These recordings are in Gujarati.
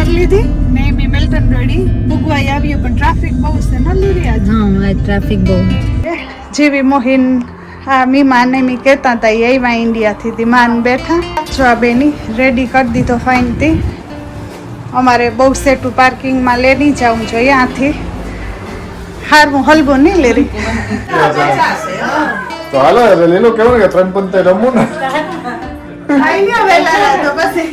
કરી લીધી ને બી મિલ્ટન રેડી ભૂગવાઈ આવ્યું પણ ટ્રાફિક બહુ છે ન લીધી આજ. હા ટ્રાફિક બહુ. જેવી મોહિન આ મીમાન ને મી કહેતા હતા એ આવ્યા ઇન્ડિયાથી તી માન બેઠા જો આ બેની રેડી કરી દીધો ફાઇન થી અમારે બહુ સેટું પાર્કિંગમાં લે નહીં જવું જોઈએ આથી હારવું હલવું નહીં લે રહી તો હાલો એટલે લીલો કેવું કે 3 પંતે રમવું ને ખાઈ લ્યો વેલા તો પછી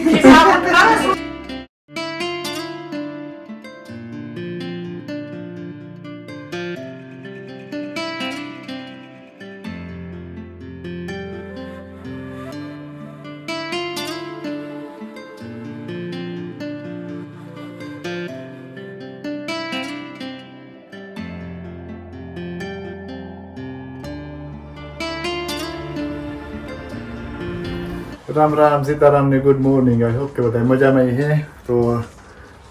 રામ રામ સીતારામ ને ગુડ મોર્નિંગ આઈ હોપ કે બધા મજામાં હે તો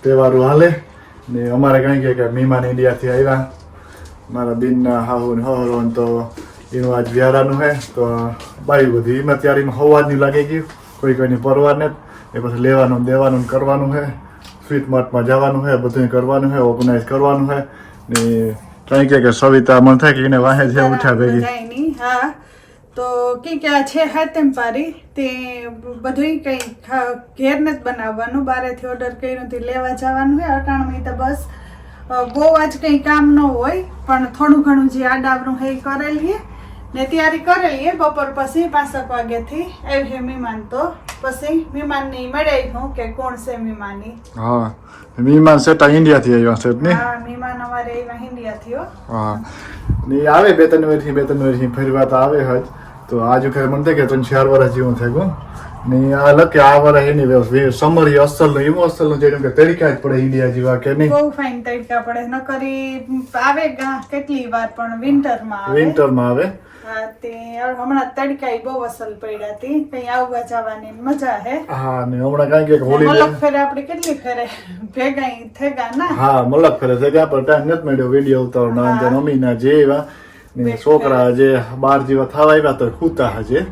તહેવારો હાલે ને અમારે કઈ કે મહેમાન ઇન્ડિયાથી આવ્યા મારા બેનના હાહુ ને હરો તો એનું આજ વ્યારાનું હે તો બાઈ બધી એમાં તૈયારીમાં હવાજની લાગી ગયું કોઈ કોઈની પરવાર ને એ પછી લેવાનું દેવાનું કરવાનું હે સ્વીટ માર્ટમાં જવાનું હે બધું કરવાનું હે ઓર્ગેનાઇઝ કરવાનું હે ને કઈ કે સવિતા મન થાય કે એને વાહે છે ઉઠ્યા ભેગી હા તો કે આ છે હાથેમ પારી તે બધું કંઈ ઘેર નથી બનાવવાનું બારેથી ઓર્ડર કર્યું તે લેવા જવાનું હોય અટાણમાં તો બસ બહુ આજ કંઈ કામ ન હોય પણ થોડું ઘણું જે આડાવરું હોય એ કરેલીએ ને તૈયારી કરેલીએ બપોર પછી 5 વાગ્યાથી આવી છે મહેમાન તો પછી મહેમાનની મળે હું કે કોણ છે મહેમાની હા મહેમાન સેટા ઇન્ડિયાથી આવ્યા છે ને હા મહેમાન અમારે આવ્યા ઇન્ડિયાથી હો હા ને આવે 2-3 વર્ષથી ફરવા તો આવે જ તો આજ વખતે મને થાય કે 3-4 વર્ષ જેવું થઈ ગયું ને આ લકે આ વર્ષ એની સમર અસલ એવું અસલ જેમ કે તરીકા જ પડે ઇન્ડિયા જેવા કે નહીં બહુ ફાઇન તરીકા પડે ન કરી આવે કેટલી વાર પણ વિન્ટરમાં આવે હા તે હમણાં તડકા બહુ અસલ પડ્યા હતી કઈ આવવા જવાની મજા હે હા ને હમણાં કઈ કે હોળી મલક ફેરે આપણે કેટલી ફેરે ભેગા થેગા ના હા મલક ફેરે થેગા પર ટાઈમ નથી મળ્યો વિડીયો ઉતારવાનો અને મમ્મીના જે એવા ને છોકરા જે 12 જેવા થવા આવ્યા તો ખૂતા હજે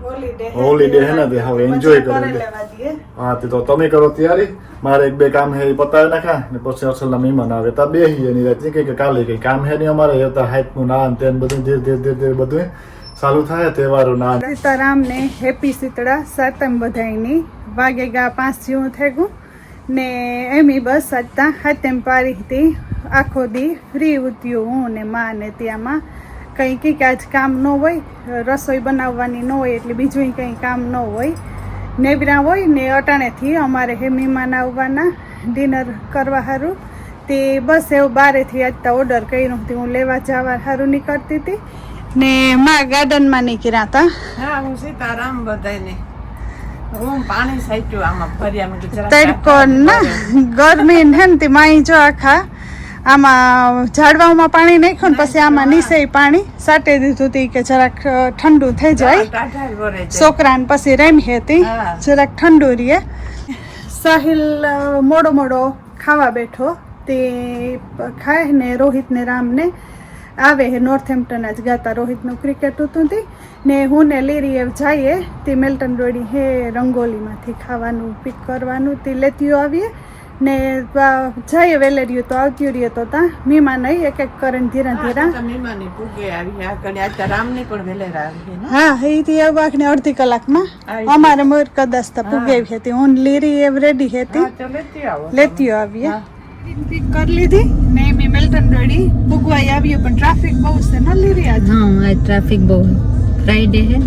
હોલીડે હે ને તે હવે એન્જોય કરે હા તે તો તમે કરો તૈયારી મારે 1-2 કામ હે પતાવી નાખા ને પછી અસલના મહેમાન આવે તો બેહી એની રાત કે કાલે કઈ કામ હે નહીં અમારે હતા હાઈટનું નામ તેન બધું ધીરે બધું ચાલુ થાય તહેવારો ના સીતારામ ને હેપી શીતળા સાતમ બધાયની વાગે ગા 5 જેવું થઈ ગયું ને એમી બસ હતા હાથેમ પારી હતી આખો દી ફ્રી ઉત્યું હું ને માં ને ત્યાંમાં કંઈ કંઈક આજ કામ ન હોય રસોઈ બનાવવાની ન હોય એટલે બીજું કંઈ કામ ન હોય નેબરા હોય ને અટાણેથી અમારે હે મહેમાન આવવાના ડિનર કરવા સારું તે બસ એવું બારેથી આજતા ઓર્ડર કર્યું હતી હું લેવા જવા સારું નીકળતી હતી ને માં ગાર્ડનમાં નીકળ્યા હતા હા હું સીતારામ બધાને હું પાણી સાચ્યું આમાં ભર્યા તડકો ના ગરમી હે ને તે માઈ જો આખા આમાં ઝાડવામાં પાણી નાખ્યું ને પછી આમાં નીચે પાણી સાટી દીધું હતું કે જરાક ઠંડુ થઈ જાય છોકરાને પછી રેમી હતી જરાક ઠંડુ રહીએ સાહિલ મોડો ખાવા બેઠો તે ખાય ને રોહિત ને રામ ને આવે હે નોર્થહેમ્પ્ટન જ ગાતા રોહિતનું ક્રિકેટ હતું તે ને હું ને લીરી એવ જઈએ તે મિલ્ટન રોડી હે રંગોલીમાંથી ખાવાનું પિક કરવાનું તે લેતીઓ આવીએ ને જઈએ વેલેરિયું તો આવતી રહીએ તો ત્યાં મહેમાન આવી એક કરીને ધીરે હા એથી આખને અડધી કલાકમાં અમારે મોર કદાચ તો પૂગે હતી હું લીરી એવ રેડી હતી લેતીઓ આવીએ પિક કરી લીધી ને બી મિલ્ટન રેડી પૂગવાઈ આવ્યું પણ ટ્રાફિક બહુ છે ન લીરી આજ હા ટ્રાફિક બહુ ફ્રાઈડે છે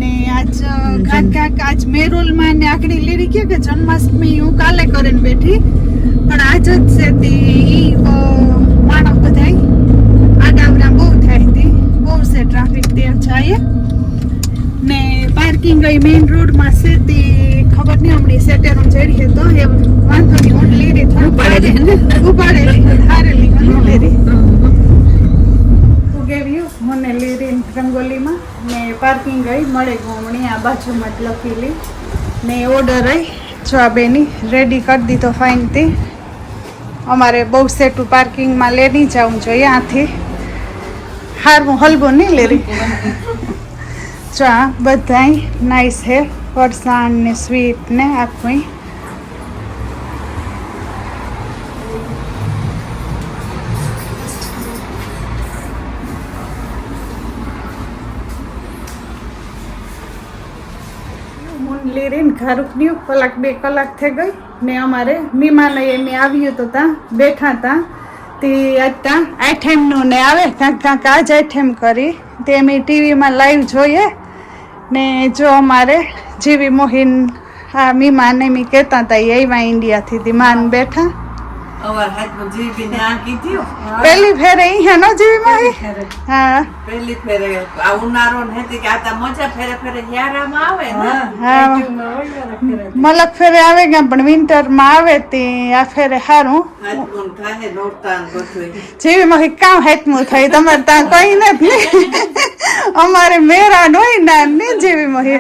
ને આજ મેરોલમાં ને આકડી લીરી કે જન્માષ્ટમી હું કાલે કરીને બેઠી પણ આજ જ છે તે માણસ બધાય આડાવડા બહુ થાય હતી બહુ છે ટ્રાફિક તે જાય ને પાર્કિંગ મેઇન રોડમાં છે તે ખબર નહીં હમણાં સેટેરો ચડી તો એ વાંધો નહીં હું લીરી ઉપાડેલી હારેલી લીરી મને લીરી રંગોલીમાં ને પાર્કિંગ ગઈ મળે ઘૂમણી આ બાજુમાં જ લખેલી ને ઓર્ડર આવી જો આ બેની રેડી કરી દીધો ફાઇનથી અમારે બહુ સેટું પાર્કિંગમાં લે નહીં જવું જોઈએ આથી હારવું હલવું નહીં લેરી જો આ બધાય નાઈસ હે ફરસાણ ને સ્વીટ ને આખું ઘારુકની કલાક 2 કલાક થઈ ગઈ ને અમારે મહેમાન એમ આવ્યું તો ત્યાં બેઠા હતા તે અત્યારે આઈટમનું ને આવે કાંક આજ આઈટમ કરી તે અમે ટીવીમાં લાઈવ જોઈએ ને જો અમારે જીવી મોહિન આ મહેમાન એમ કહેતા હતા એ આવ્યા ઇન્ડિયાથી ધીમાન બેઠા અવાર હાથમાં જીવી ના કીધું પહેલી ફેરે અહીંયા ન જીવી મોહી હા પહેલી ફેરે આ ઉનાળો ને હતી કે આ તા મજા ફેરે ફેરે યારામાં આવે ને હા મલક ફેરે આવે ગયા પણ વિન્ટરમાં આવે તે આ ફેરે સારું હાથમાં થાય નોરતા ને બધું જેવી મોહી કામ હાથમું થઈ તમારે ત્યાં કઈ નથી અમારે મેરા હોય ના ને જેવી મોહી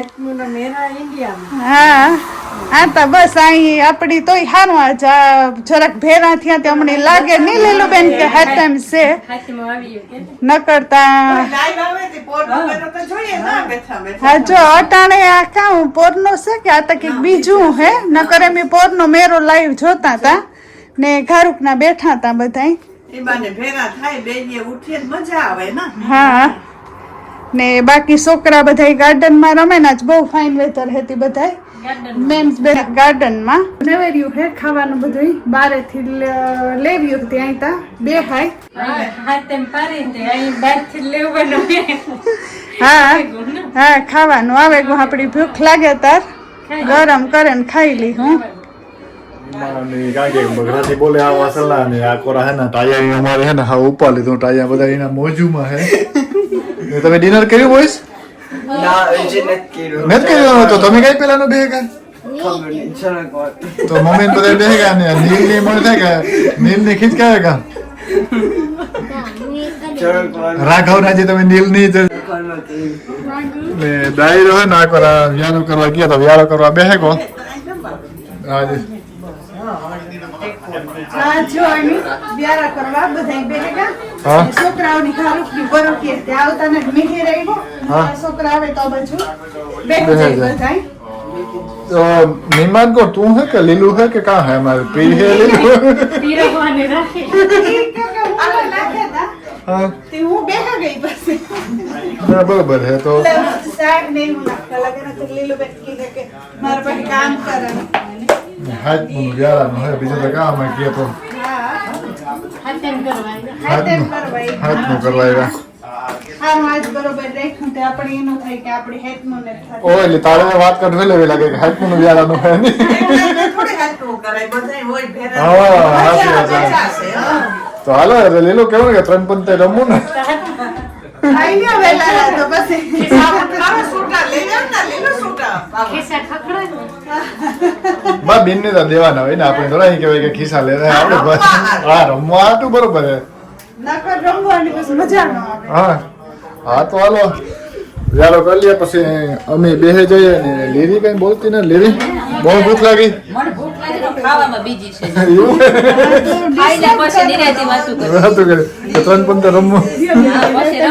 મેરા ઇન્ડિયામાં હા આ તો બસ અહીં આપડી તોય સારું આ જરાક ભેરા થયા તે અમને લાગે નહીં લેલું બેન કે હાથમ છે ન કરતા લાઈવ આવે તે પોર વગર તો જોઈએ ના બેઠા બેઠા હા જો અટાણે આ કામ પોરનો છે કે આ તો કંઈક બીજું હે નકર એમ પોરનો મેરો લાઈવ જોતા હતા ને ઘારુકના બેઠા હતા બધાય એ બાને ભેગા થાય બેય ઉઠીએ ને મજા આવે ને હા ને બાકી છોકરા બધાય ગાર્ડનમાં રમે ને આજ બહુ ફાઇન વેધર હતી બધાય મેમ્સ બે ગાર્ડનમાં નવેર્યું હે ખાવાનું બધું બારેથી લેવ્યું ત્યાં તા બે હા હા ખાવાનું આવે આપડી ભૂખ લાગે તાર ગરમ કરે ને ખાઈ લી હું ની કાંઈ બગડાથી બોલે આ વાસલા ને આ કોરા હે ને ટાયા અમારે હે ને હા ઉપા લીધું ટાયા બધા એના મોજુમાં હે ને તમે ડિનર કર્યું બોયસ ના હજી નથી કર્યું. નથી કર્યું તો તમે કઈ પેલાનો બે ગયા ખબર નહીં, જરાક વાર. તો મમ્મી ને બધા બે ગયા ને નીલ ની મળે થાય કે નીલ ની ખીચ કાય કા જરાક વાર રાઘવ નાજી તમે નીલ ની ખબર નથી. ને ડાયરો હે ના કોરા વ્યારો કરવા ગયા તો વ્યારો કરવા બેહે કો આજે આ જો અહીં વ્યારા કરવા બધાય બેઠા હા. છોકરાઓની ખારુકની બરોકી તે આવતા ને મિહિર આવ્યો હા. છોકરા આવે તો બાજુ બેઠી જાય બધાય तो मेहमान को तू है कि लीलू है कि कहाँ है हमारे प्री है लीलू हाँ તે હું બેઠા ગઈ પછી हाँ, बराबर है तो સાહેબ નહીં હું નાખતા લાગે ને તો લીલું બેઠ કીધે કે મારા પાસે કામ કરે हाथ मुनु व्यारा नो है बीजे तो काम है किया तो हाथ नु करवाएगा હા આજ બરોબર રાખ્યું તે આપણે એનું થાય કે આપણે હેતનું ને થાય ओ એટલે તારે વાત કરવે લેવે લાગે કે હાથ મુनु વ્યારા નો है नहीं થોડી હાથું કરાય બધાય હોય ભેરા હા હાથી વાત મજા છે હા તો હાલો એટલે લીલો કેવું કે ત્રણ પંતે રમવું ને ખાઈ લ્યો વેલા તો પછી ખાવા સૂટા લઈ જાવ ને લીલો સૂટા બા બેન ને તો દેવાના હોય ને આપણે થોડા અહીં કહેવાય કે ખિસ્સા લે આપણે બસ હા રમવા આટલું બરોબર છે નકર રમવાની પછી મજા ન આવે હા હા તો હાલો વ્યારો કરી લઈએ પછી અમે બેહે જઈએ ને લીરી કઈ બોલતી ને લીરી બહુ ભૂખ લાગી મને ભૂખ લાગે તો ખાવામાં બીજી છે એવું ખાઈ લે પછી નિરાંતે વાતું કરે વાતું કરે કે ત્રણ પંતે રમવું હા, પછી રમી